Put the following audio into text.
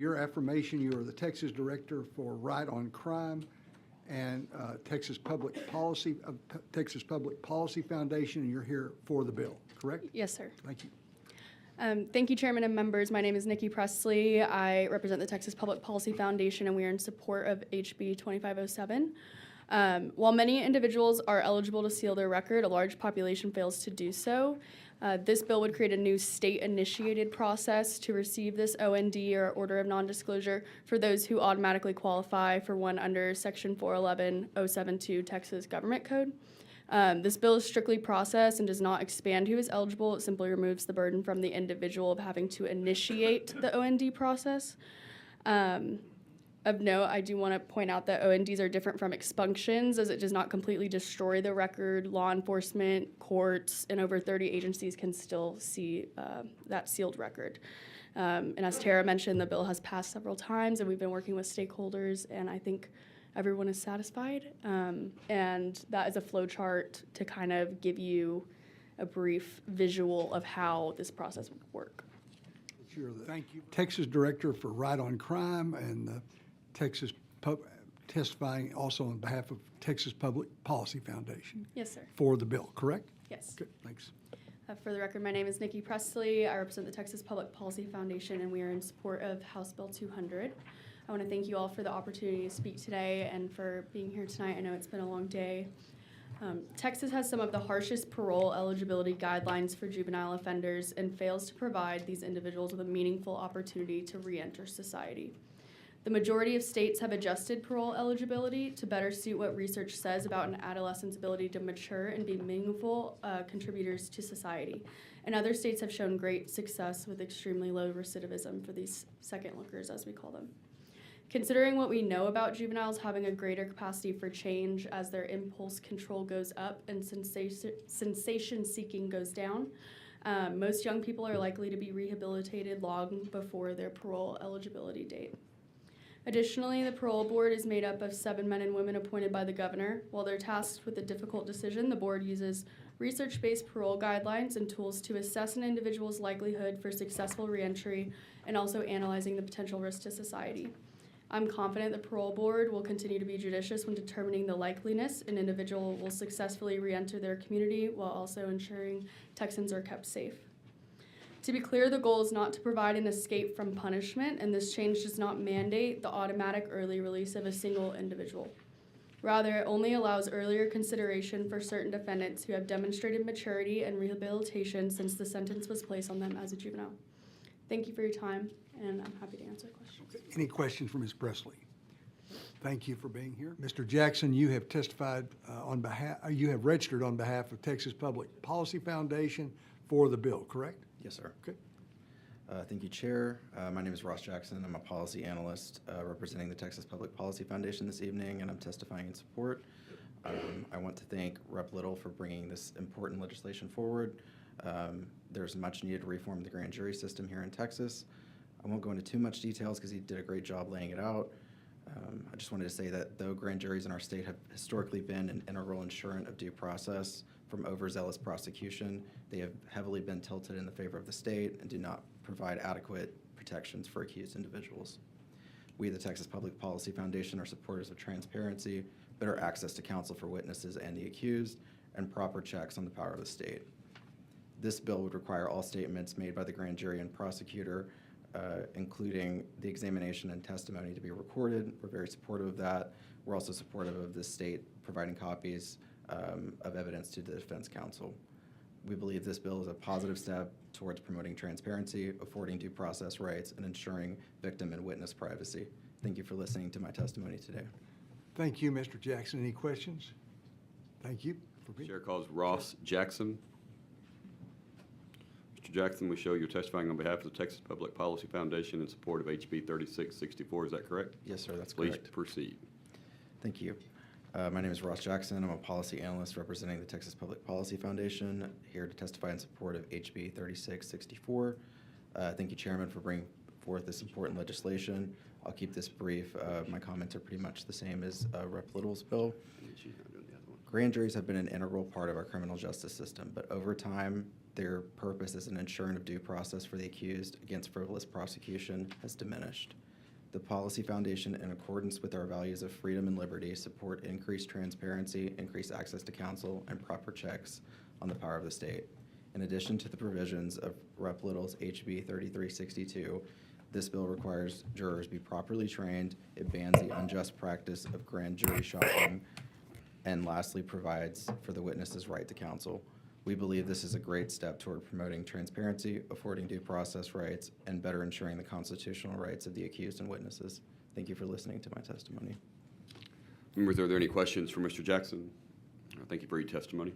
Your affirmation, you are the Texas Director for Right on Crime and Texas Public Policy Foundation, and you're here for the bill, correct? Yes, sir. Thank you. Thank you, Chairman and members. My name is Nikki Pressley. I represent the Texas Public Policy Foundation, and we are in support of HB 2507. While many individuals are eligible to seal their record, a large population fails to do so. This bill would create a new state-initiated process to receive this OND, or Order of Non-Disclosure, for those who automatically qualify for one under Section 411.072 Texas Government Code. This bill is strictly process and does not expand who is eligible. It simply removes the burden from the individual of having to initiate the OND process. Of note, I do want to point out that ONDs are different from expunctions, as it does not completely destroy the record. Law enforcement, courts, and over 30 agencies can still see that sealed record. And as Tara mentioned, the bill has passed several times, and we've been working with stakeholders, and I think everyone is satisfied. And that is a flow chart to kind of give you a brief visual of how this process would work. You're the Texas Director for Right on Crime and the testifying also on behalf of Texas Public Policy Foundation. Yes, sir. For the bill, correct? Yes. Good, thanks. For the record, my name is Nikki Pressley. I represent the Texas Public Policy Foundation, and we are in support of House Bill 200. I want to thank you all for the opportunity to speak today and for being here tonight. I know it's been a long day. Texas has some of the harshest parole eligibility guidelines for juvenile offenders and fails to provide these individuals with a meaningful opportunity to re-enter society. The majority of states have adjusted parole eligibility to better suit what research says about an adolescent's ability to mature and be meaningful contributors to society. And other states have shown great success with extremely low recidivism for these second lookers, as we call them. Considering what we know about juveniles having a greater capacity for change as their impulse control goes up and sensation seeking goes down, most young people are likely to be rehabilitated long before their parole eligibility date. Additionally, the parole board is made up of 7 men and women appointed by the governor. While they're tasked with a difficult decision, the board uses research-based parole guidelines and tools to assess an individual's likelihood for successful reentry and also analyzing the potential risk to society. I'm confident the parole board will continue to be judicious when determining the likeliness an individual will successfully reenter their community while also ensuring Texans are kept safe. To be clear, the goal is not to provide an escape from punishment, and this change does not mandate the automatic early release of a single individual. Rather, it only allows earlier consideration for certain defendants who have demonstrated maturity and rehabilitation since the sentence was placed on them as a juvenile. Thank you for your time, and I'm happy to answer questions. Any questions for Ms. Pressley? Thank you for being here. Mr. Jackson, you have testified you have registered on behalf of Texas Public Policy Foundation for the bill, correct? Yes, sir. Okay. Thank you, Chair. My name is Ross Jackson. I'm a policy analyst representing the Texas Public Policy Foundation this evening, and I'm testifying in support. I want to thank Rep. Little for bringing this important legislation forward. There's much needed to reform the grand jury system here in Texas. I won't go into too much details because he did a great job laying it out. I just wanted to say that though grand juries in our state have historically been an integral insurant of due process from overzealous prosecution, they have heavily been tilted in the favor of the state and do not provide adequate protections for accused individuals. We, the Texas Public Policy Foundation, are supporters of transparency, better access to counsel for witnesses and the accused, and proper checks on the power of the state. This bill would require all statements made by the grand jury and prosecutor, including the examination and testimony, to be recorded. We're very supportive of that. We're also supportive of the state providing copies of evidence to the defense counsel. We believe this bill is a positive step towards promoting transparency, affording due process rights, and ensuring victim and witness privacy. Thank you for listening to my testimony today. Thank you, Mr. Jackson. Any questions? Thank you. Chair calls Ross Jackson. Mr. Jackson, we show you're testifying on behalf of the Texas Public Policy Foundation in support of HB 3664. Is that correct? Yes, sir, that's Please correct. proceed. Thank you. My name is Ross Jackson. I'm a policy analyst representing the Texas Public Policy Foundation, here to testify in support of HB 3664. Thank you, Chairman, for bringing forth this important legislation. I'll keep this brief. My comments are pretty much the same as Rep. Little's bill. Grand juries have been an integral part of our criminal justice system, but over time, their purpose as an ensuring of due process for the accused against frivolous prosecution has diminished. The Policy Foundation, in accordance with our values of freedom and liberty, support increased transparency, increased access to counsel, and proper checks on the power of the state. In addition to the provisions of Rep. Little's HB 3362, this bill requires jurors be properly trained. It bans the unjust practice of grand jury shopping, and lastly, provides for the witness's right to counsel. We believe this is a great step toward promoting transparency, affording due process rights, and better ensuring the constitutional rights of the accused and witnesses. Thank you for listening to my testimony. Members, are there any questions for Mr. Jackson? Thank you for your testimony.